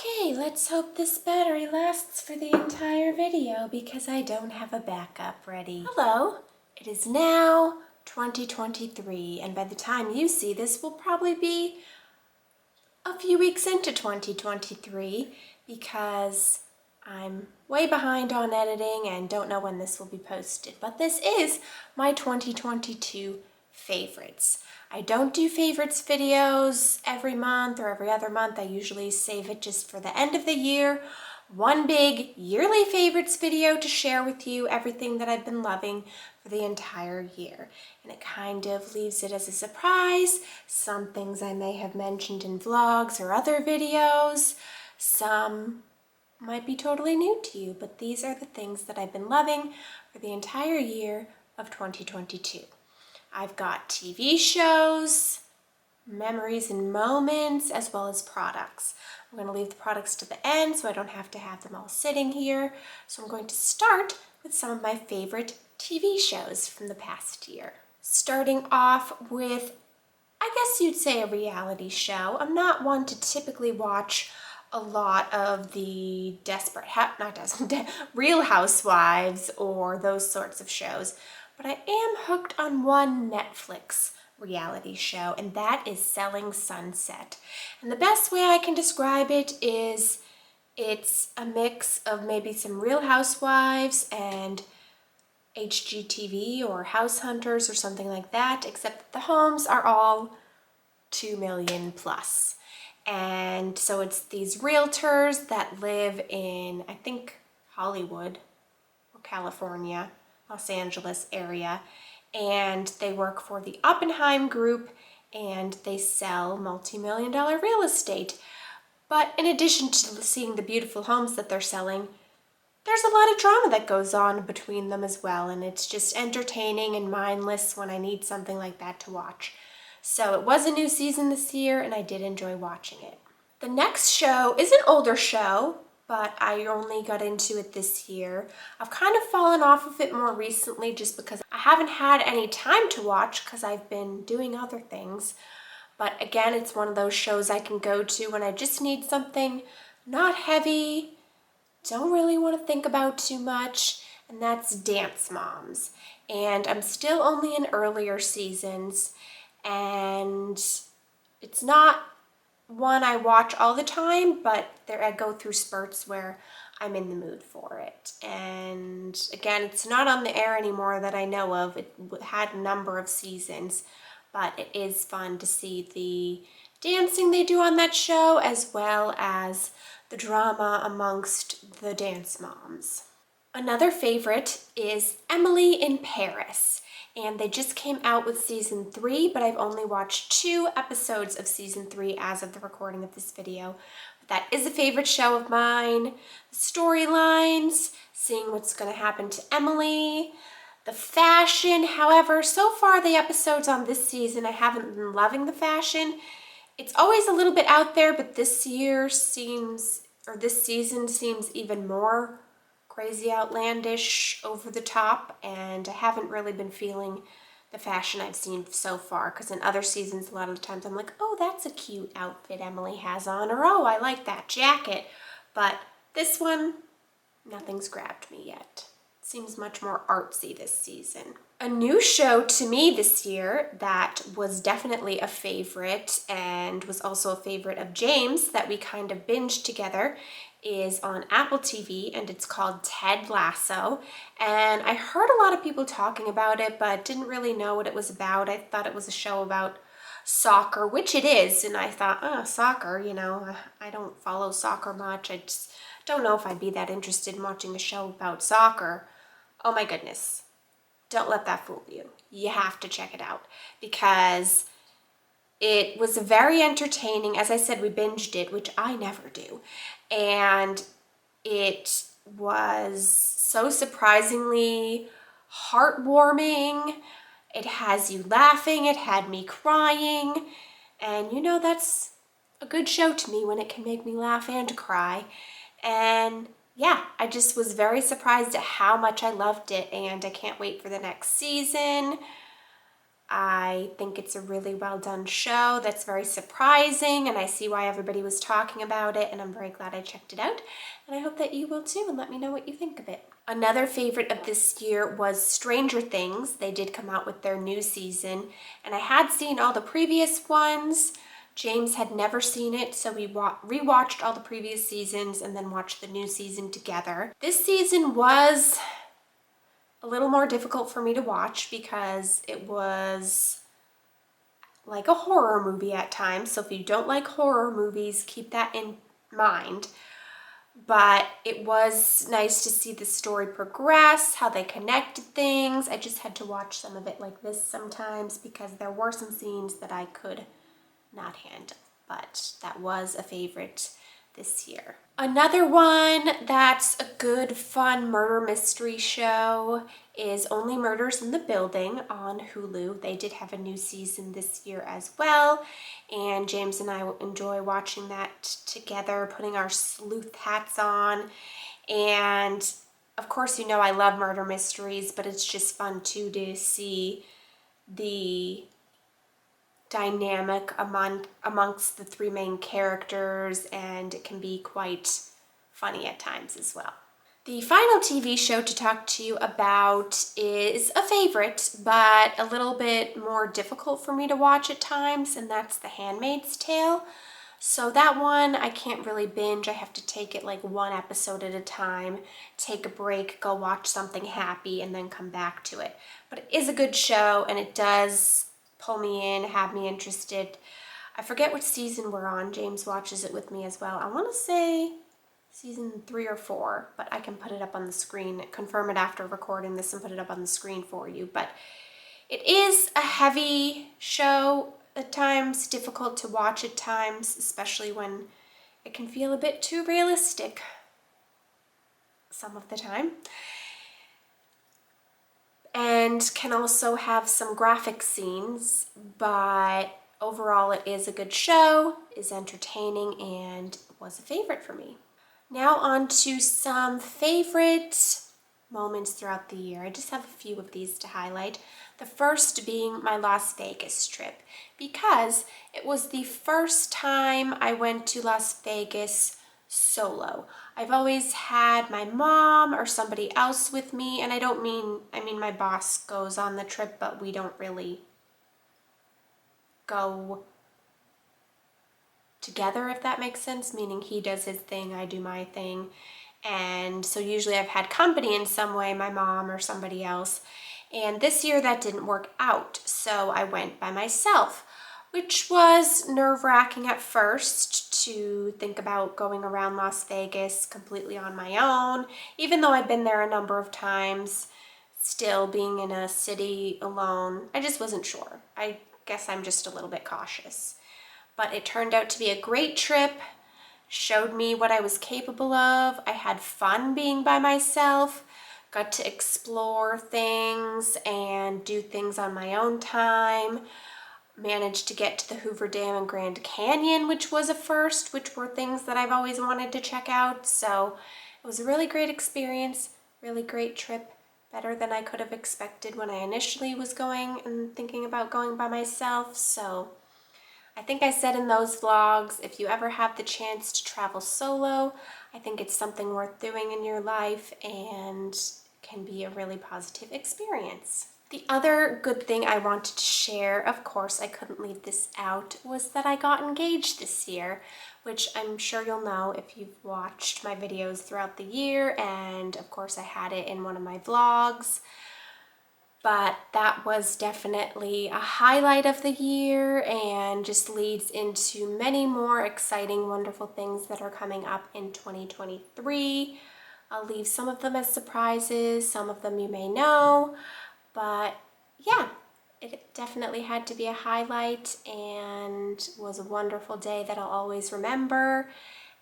Okay, let's hope this battery lasts for the entire video because I don't have a backup ready. Hello, it is now 2023, and by the time you see this, we'll probably be a few weeks into 2023 because I'm way behind on editing and don't know when this will be posted. But this is my 2022 favorites. I don't do favorites videos every month or every other month. I usually save it just for the end of the year. One big yearly favorites video to share with you everything that I've been loving for the entire year. And it kind of leaves it as a surprise. Some things I may have mentioned in vlogs or other videos. Some might be totally new to you, but these are the things that I've been loving for the entire year of 2022. I've got TV shows, memories and moments, as well as products. I'm going to leave the products to the end so I don't have to have them all sitting here. So I'm going to start with some of my favorite TV shows from the past year. Starting off with, I guess you'd say, a reality show. I'm not one to typically watch a lot of the Real Housewives or those sorts of shows, but I am hooked on one Netflix reality show, and that is Selling Sunset. And the best way I can describe it is it's a mix of maybe some Real Housewives and HGTV or House Hunters or something like that, except that the homes are all 2 million plus. And so it's these realtors that live in, I think, Hollywood or California, Los Angeles area, and they work for the Oppenheim Group, and they sell multi-million-dollar real estate. But in addition to seeing the beautiful homes that they're selling, there's a lot of drama that goes on between them as well, and it's just entertaining and mindless when I need something like that to watch. So it was a new season this year, and I did enjoy watching it. The next show is an older show, but I only got into it this year. I've kind of fallen off of it more recently just because I haven't had any time to watch because I've been doing other things. But again, it's one of those shows I can go to when I just need something not heavy, don't really want to think about too much, and that's Dance Moms. And I'm still only in earlier seasons, and it's not one I watch all the time, but I go through spurts where I'm in the mood for it. And again, it's not on the air anymore that I know of. It had a number of seasons, but it is fun to see the dancing they do on that show as well as the drama amongst the dance moms. Another favorite is Emily in Paris. And they just came out with season 3, but I've only watched 2 episodes of season 3 as of the recording of this video. But that is a favorite show of mine. The storylines, seeing what's going to happen to Emily, the fashion. However, so far the episodes on this season, I haven't been loving the fashion. It's always a little bit out there, but this season seems even more crazy, outlandish, over the top, and I haven't really been feeling the fashion I've seen so far, because in other seasons a lot of the times I'm like, oh, that's a cute outfit Emily has on, or oh, I like that jacket. But this one, nothing's grabbed me yet. It seems much more artsy this season. A new show to me this year that was definitely a favorite and was also a favorite of James that we kind of binged together is on Apple TV, and it's called Ted Lasso. And I heard a lot of people talking about it, but didn't really know what it was about. I thought it was a show about soccer, which it is, and I thought, oh, soccer, I don't follow soccer much. I just don't know if I'd be that interested in watching a show about soccer. Oh my goodness. Don't let that fool you. You have to check it out because it was very entertaining. As I said, we binged it, which I never do. And it was so surprisingly heartwarming. It has you laughing. It had me crying. And that's a good show to me when it can make me laugh and cry. And yeah, I just was very surprised at how much I loved it, and I can't wait for the next season. I think it's a really well done show that's very surprising, and I see why everybody was talking about it, and I'm very glad I checked it out. And I hope that you will too, and let me know what you think of it. Another favorite of this year was Stranger Things. They did come out with their new season, and I had seen all the previous ones. James had never seen it, so we rewatched all the previous seasons and then watched the new season together. This season was a little more difficult for me to watch because it was like a horror movie at times. So if you don't like horror movies, keep that in mind. But it was nice to see the story progress, how they connected things. I just had to watch some of it like this sometimes because there were some scenes that I could not handle. But that was a favorite this year. Another one that's a good, fun murder mystery show is Only Murders in the Building on Hulu. They did have a new season this year as well, and James and I enjoy watching that together, putting our sleuth hats on. And of course, you know I love murder mysteries, but it's just fun too to see the dynamic amongst the three main characters, and it can be quite funny at times as well. The final TV show to talk to you about is a favorite, but a little bit more difficult for me to watch at times, and that's The Handmaid's Tale. So that one I can't really binge. I have to take it like one episode at a time, take a break, go watch something happy, and then come back to it. But it is a good show, and it does pull me in, have me interested. I forget which season we're on. James watches it with me as well. I want to say season 3 or 4, but I can put it up on the screen, confirm it after recording this and put it up on the screen for you. But it is a heavy show at times, difficult to watch at times, especially when it can feel a bit too realistic some of the time. And can also have some graphic scenes, but overall it is a good show, is entertaining, and was a favorite for me. Now on to some favorite moments throughout the year. I just have a few of these to highlight. The first being my Las Vegas trip, because it was the first time I went to Las Vegas solo. I've always had my mom or somebody else with me, and I mean my boss goes on the trip, but we don't really go together, if that makes sense, meaning he does his thing, I do my thing. And so usually I've had company in some way, my mom or somebody else. And this year that didn't work out, so I went by myself, which was nerve-wracking at first to think about going around Las Vegas completely on my own. Even though I've been there a number of times, still being in a city alone, I just wasn't sure. I guess I'm just a little bit cautious. But it turned out to be a great trip, showed me what I was capable of. I had fun being by myself, got to explore things and do things on my own time. Managed to get to the Hoover Dam and Grand Canyon, which was a first, which were things that I've always wanted to check out. So it was a really great experience, really great trip, better than I could have expected when I initially was going and thinking about going by myself. So I think I said in those vlogs, if you ever have the chance to travel solo, I think it's something worth doing in your life and can be a really positive experience. The other good thing I wanted to share, of course I couldn't leave this out, was that I got engaged this year, which I'm sure you'll know if you've watched my videos throughout the year, and of course I had it in one of my vlogs. But that was definitely a highlight of the year and just leads into many more exciting, wonderful things that are coming up in 2023. I'll leave some of them as surprises, some of them you may know, but yeah, it definitely had to be a highlight and was a wonderful day that I'll always remember.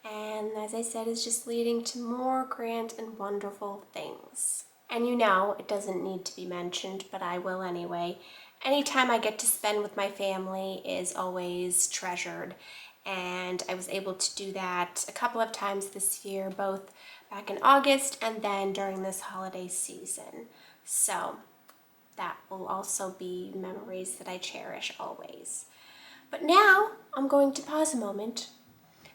And as I said, it's just leading to more grand and wonderful things. And you know, it doesn't need to be mentioned, but I will anyway. Anytime I get to spend with my family is always treasured. And I was able to do that a couple of times this year, both back in August and then during this holiday season. So that will also be memories that I cherish always. But now I'm going to pause a moment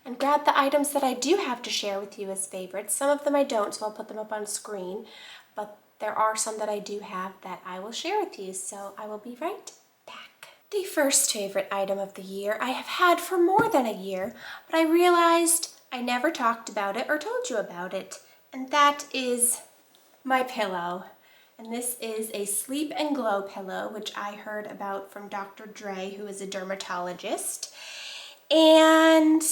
and grab the items that I do have to share with you as favorites. Some of them I don't, so I'll put them up on screen, but there are some that I do have that I will share with you, so I will be right back. The first favorite item of the year I have had for more than a year, but I realized I never talked about it or told you about it, and that is my pillow. And this is a Sleep and Glow pillow, which I heard about from Dr. Dre, who is a dermatologist. And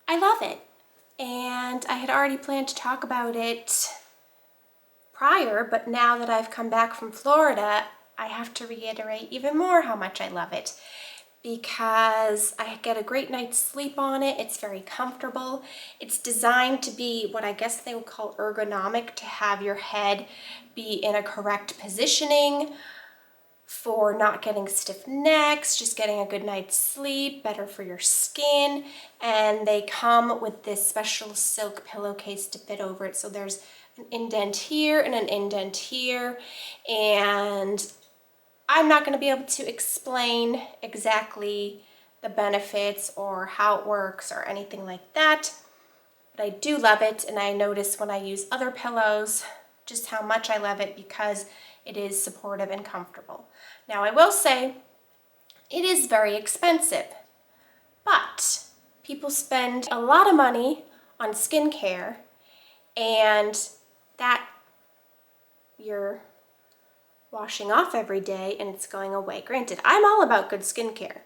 I love it. And I had already planned to talk about it prior, but now that I've come back from Florida, I have to reiterate even more how much I love it, because I get a great night's sleep on it. It's very comfortable. It's designed to be what I guess they would call ergonomic, to have your head be in a correct positioning for not getting stiff necks, just getting a good night's sleep, better for your skin. And they come with this special silk pillowcase to fit over it. So there's an indent here and an indent here. And I'm not going to be able to explain exactly the benefits or how it works or anything like that, but I do love it, and I notice when I use other pillows just how much I love it because it is supportive and comfortable. Now I will say it is very expensive, but people spend a lot of money on skincare, and that you're washing off every day and it's going away. Granted, I'm all about good skincare,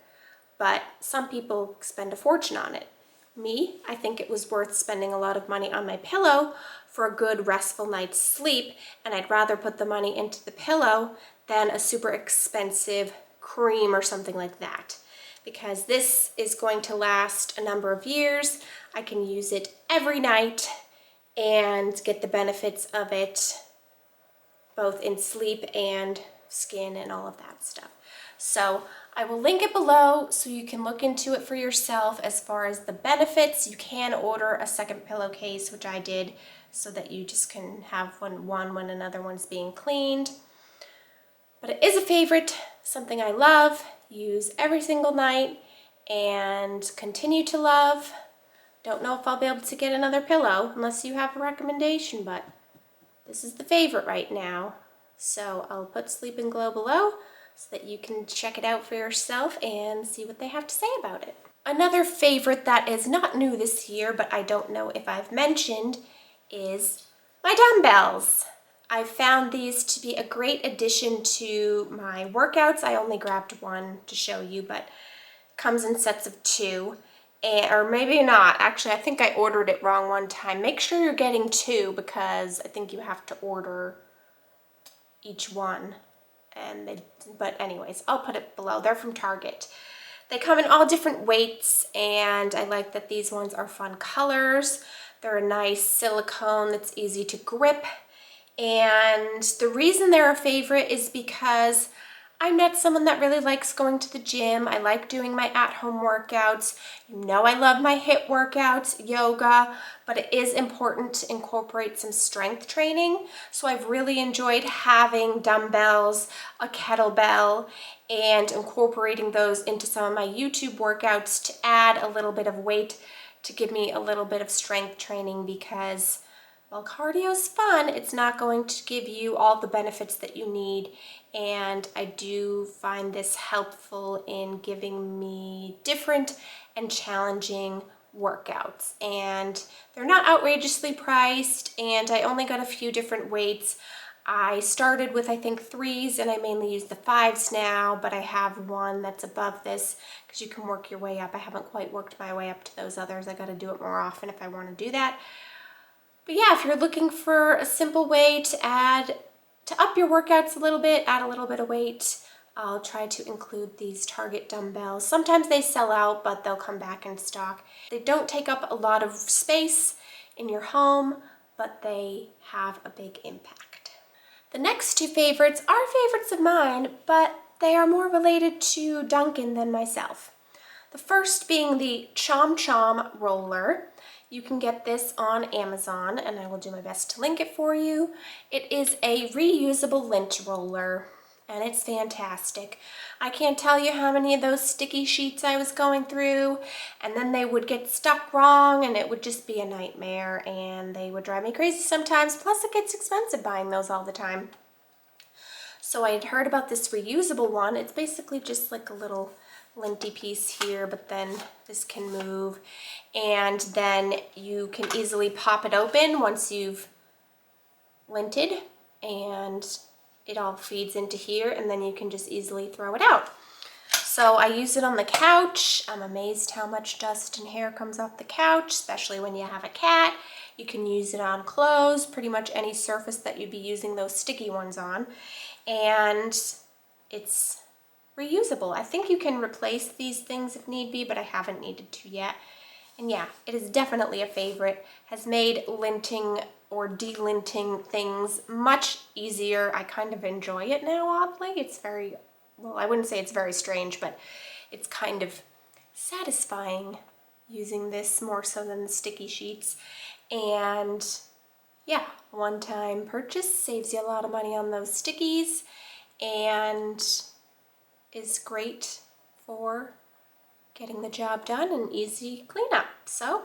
but some people spend a fortune on it. Me, I think it was worth spending a lot of money on my pillow for a good restful night's sleep, and I'd rather put the money into the pillow than a super expensive cream or something like that, because this is going to last a number of years. I can use it every night and get the benefits of it both in sleep and skin and all of that stuff. So I will link it below so you can look into it for yourself as far as the benefits. You can order a second pillowcase, which I did, so that you just can have one when another one's being cleaned. But it is a favorite, something I love, use every single night, and continue to love. Don't know if I'll be able to get another pillow unless you have a recommendation, but this is the favorite right now. So I'll put Sleep and Glow below so that you can check it out for yourself and see what they have to say about it. Another favorite that is not new this year, but I don't know if I've mentioned, is my dumbbells. I found these to be a great addition to my workouts. I only grabbed one to show you, but it comes in sets of 2. Or maybe not. Actually, I think I ordered it wrong one time. Make sure you're getting 2, because I think you have to order each one. But anyways, I'll put it below. They're from Target. They come in all different weights, and I like that these ones are fun colors. They're a nice silicone that's easy to grip. And the reason they're a favorite is because I'm not someone that really likes going to the gym. I like doing my at-home workouts. You know I love my HIIT workouts, yoga, but it is important to incorporate some strength training. So I've really enjoyed having dumbbells, a kettlebell, and incorporating those into some of my YouTube workouts to add a little bit of weight to give me a little bit of strength training, because while cardio's fun, it's not going to give you all the benefits that you need. And I do find this helpful in giving me different and challenging workouts. And they're not outrageously priced, and I only got a few different weights. I started with, I think, 3s, and I mainly use the 5s now, but I have one that's above this because you can work your way up. I haven't quite worked my way up to those others. I got to do it more often if I want to do that. But yeah, if you're looking for a simple way to up your workouts a little bit, add a little bit of weight, I'll try to include these Target dumbbells. Sometimes they sell out, but they'll come back in stock. They don't take up a lot of space in your home, but they have a big impact. The next 2 favorites are favorites of mine, but they are more related to Duncan than myself. The first being the Chom Chom roller. You can get this on Amazon, and I will do my best to link it for you. It is a reusable lint roller. and it's fantastic. I can't tell you how many of those sticky sheets I was going through, and then they would get stuck wrong and it would just be a nightmare, and they would drive me crazy sometimes. Plus it gets expensive buying those all the time. So I had heard about this reusable one. It's basically just like a little linty piece here, but then this can move, and then you can easily pop it open once you've linted, and it all feeds into here, and then you can just easily throw it out. So I use it on the couch. I'm amazed how much dust and hair comes off the couch, especially when you have a cat. You can use it on clothes, pretty much any surface that you'd be using those sticky ones on. And it's reusable. I think you can replace these things if need be, but I haven't needed to yet. And yeah, it is definitely a favorite. Has made linting or delinting things much easier. I kind of enjoy it now, oddly. It's very, well, I wouldn't say it's very strange, but it's kind of satisfying using this more so than the sticky sheets. And yeah, one-time purchase saves you a lot of money on those stickies and is great for getting the job done and easy cleanup. So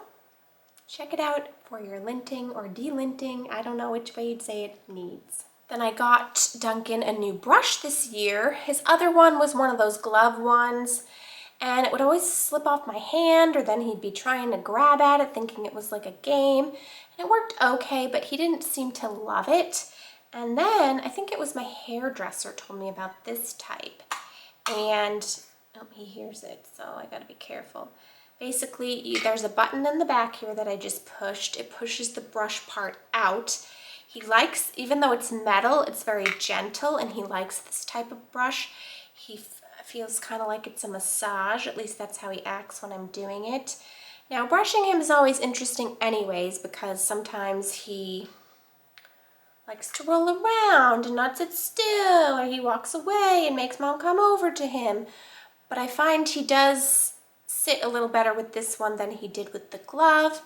check it out for your linting or delinting. I don't know which way you'd say it needs. Then I got Duncan a new brush this year. His other one was one of those glove ones, and it would always slip off my hand, or then he'd be trying to grab at it thinking it was like a game. And it worked okay, but he didn't seem to love it. And then I think it was my hairdresser told me about this type. And oh, he hears it, so I gotta be careful. Basically, there's a button in the back here that I just pushed. It pushes the brush part out. He likes, even though it's metal, it's very gentle, and he likes this type of brush. He feels kind of like it's a massage, at least that's how he acts when I'm doing it. Now, brushing him is always interesting anyways, because sometimes he likes to roll around and not sit still, or he walks away and makes mom come over to him. But I find he does sit a little better with this one than he did with the glove.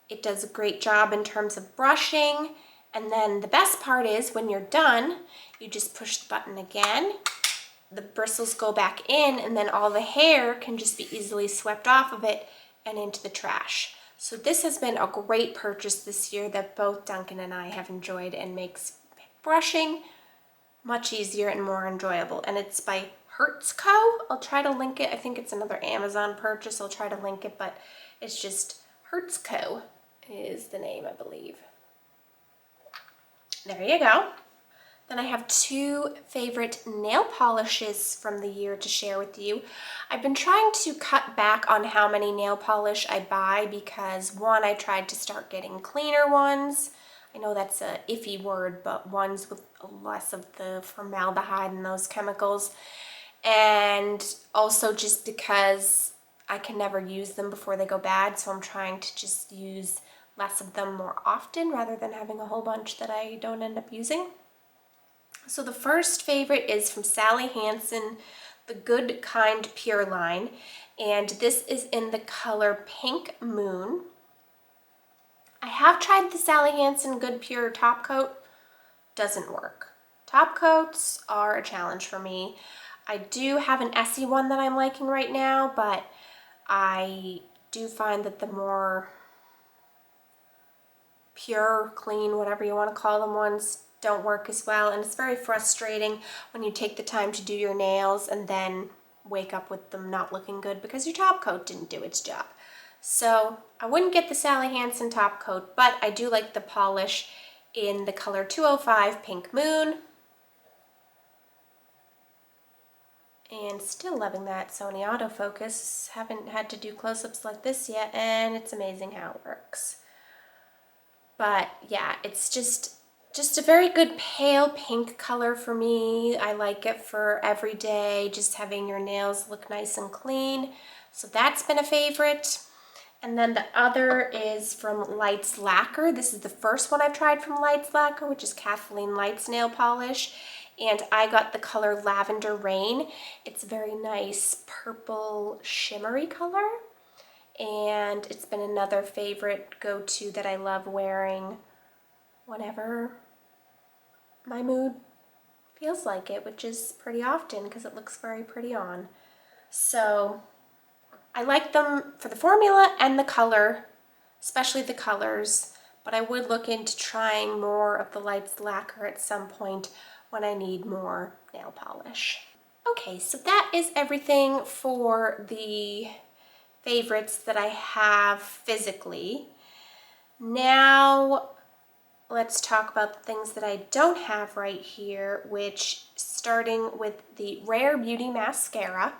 It does a great job in terms of brushing. And then the best part is when you're done, you just push the button again, the bristles go back in, and then all the hair can just be easily swept off of it and into the trash. So this has been a great purchase this year that both Duncan and I have enjoyed, and makes brushing much easier and more enjoyable. And it's by Hertz Co. I'll try to link it. I think it's another Amazon purchase. I'll try to link it, but it's just Hertz Co. is the name, I believe. There you go. Then I have two favorite nail polishes from the year to share with you. I've been trying to cut back on how many nail polish I buy because, one, I tried to start getting cleaner ones. I know that's a iffy word, but ones with less of the formaldehyde and those chemicals. And also just because I can never use them before they go bad, so I'm trying to just use less of them more often rather than having a whole bunch that I don't end up using. So the first favorite is from Sally Hansen, the Good Kind Pure line, and this is in the color Pink Moon. I have tried the Sally Hansen Good Pure top coat. Doesn't work. Top coats are a challenge for me. I do have an Essie one that I'm liking right now, but I do find that the more pure, clean, whatever you want to call them, ones don't work as well, and it's very frustrating when you take the time to do your nails and then wake up with them not looking good because your top coat didn't do its job. So I wouldn't get the Sally Hansen top coat, but I do like the polish in the color 205 Pink Moon. And still loving that Sony autofocus. Haven't had to do close-ups like this yet, and it's amazing how it works. But yeah, it's just a very good pale pink color for me. I like it for every day, just having your nails look nice and clean. So that's been a favorite. And then the other is from Lights Lacquer. This is the first one I've tried from Lights Lacquer, which is Kathleen Light's nail polish. And I got the color Lavender Rain. It's a very nice purple shimmery color. And it's been another favorite go-to that I love wearing whenever my mood Feels like it, which is pretty often because it looks very pretty on. So I like them for the formula and the color, especially the colors, but I would look into trying more of the Lights lacquer at some point when I need more nail polish. Okay, so that is everything for the favorites that I have physically. Now let's talk about the things that I don't have right here, which starting with the Rare Beauty mascara.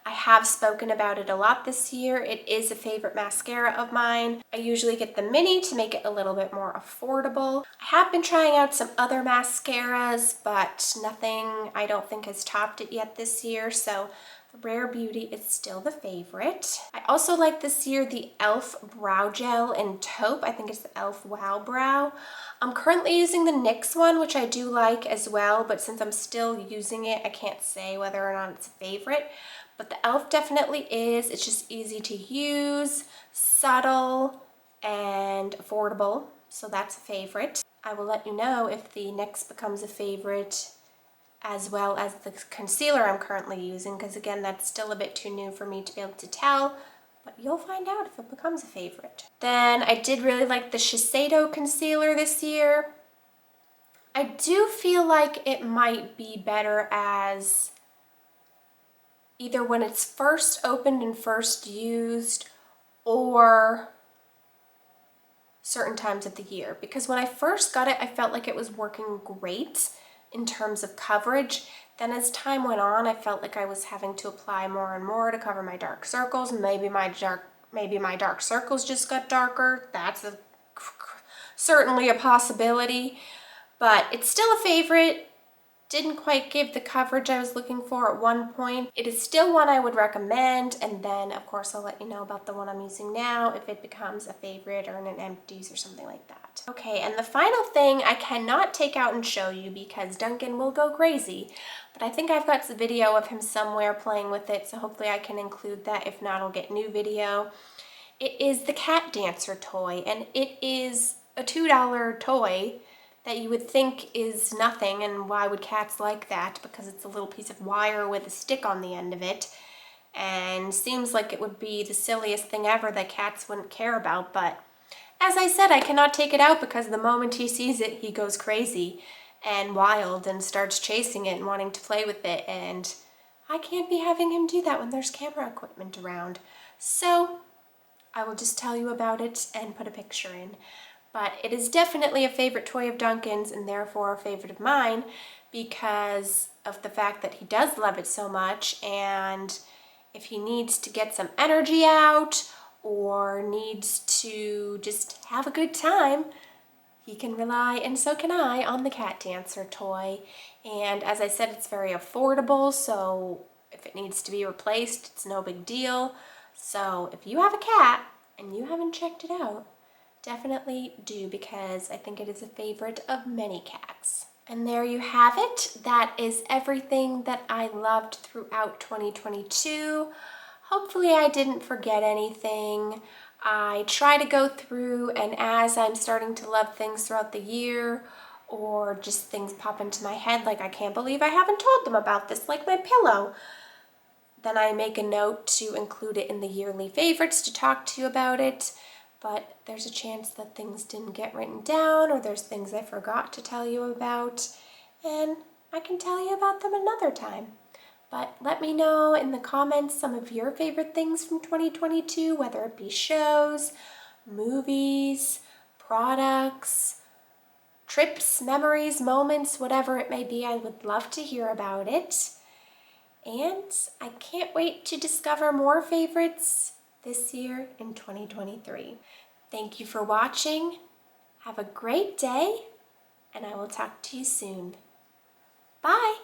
I have spoken about it a lot this year. It is a favorite mascara of mine. I usually get the mini to make it a little bit more affordable. I have been trying out some other mascaras, but nothing I don't think has topped it yet this year, so the Rare Beauty is still the favorite. I also like this year the e.l.f. Brow Gel in Taupe. I think it's the e.l.f. Wow Brow. I'm currently using the NYX one, which I do like as well, but since I'm still using it, I can't say whether or not it's a favorite. But the e.l.f. definitely is. It's just easy to use, subtle, and affordable. So that's a favorite. I will let you know if the NYX becomes a favorite, as well as the concealer I'm currently using, because again, that's still a bit too new for me to be able to tell, but you'll find out if it becomes a favorite. Then I did really like the Shiseido concealer this year. I do feel like it might be better as either when it's first opened and first used, or certain times of the year. Because when I first got it, I felt like it was working great in terms of coverage. Then as time went on, I felt like I was having to apply more and more to cover my dark circles. Maybe my dark circles just got darker. That's certainly a possibility, but it's still a favorite. Didn't quite give the coverage I was looking for at one point. It is still one I would recommend, and then of course I'll let you know about the one I'm using now if it becomes a favorite or in an empties or something like that. Okay, and the final thing I cannot take out and show you because Duncan will go crazy, but I think I've got the video of him somewhere playing with it, so hopefully I can include that. If not, I'll get new video. It is the Cat Dancer toy, and it is a $2 toy that you would think is nothing, and why would cats like that? Because it's a little piece of wire with a stick on the end of it, and seems like it would be the silliest thing ever that cats wouldn't care about, but as I said, I cannot take it out because the moment he sees it, he goes crazy and wild and starts chasing it and wanting to play with it, and I can't be having him do that when there's camera equipment around. So I will just tell you about it and put a picture in. But it is definitely a favorite toy of Duncan's and therefore a favorite of mine because of the fact that he does love it so much, and if he needs to get some energy out or needs to just have a good time, he can rely, and so can I, on the Cat Dancer toy. And as I said, it's very affordable, so if it needs to be replaced, it's no big deal. So if you have a cat and you haven't checked it out, definitely do, because I think it is a favorite of many cats. And there you have it. That is everything that I loved throughout 2022. Hopefully I didn't forget anything. I try to go through, and as I'm starting to love things throughout the year, or just things pop into my head like I can't believe I haven't told them about this, like my pillow, then I make a note to include it in the yearly favorites to talk to you about it. But there's a chance that things didn't get written down, or there's things I forgot to tell you about, and I can tell you about them another time. But let me know in the comments some of your favorite things from 2022, whether it be shows, movies, products, trips, memories, moments, whatever it may be. I would love to hear about it. And I can't wait to discover more favorites this year in 2023. Thank you for watching. Have a great day, and I will talk to you soon. Bye!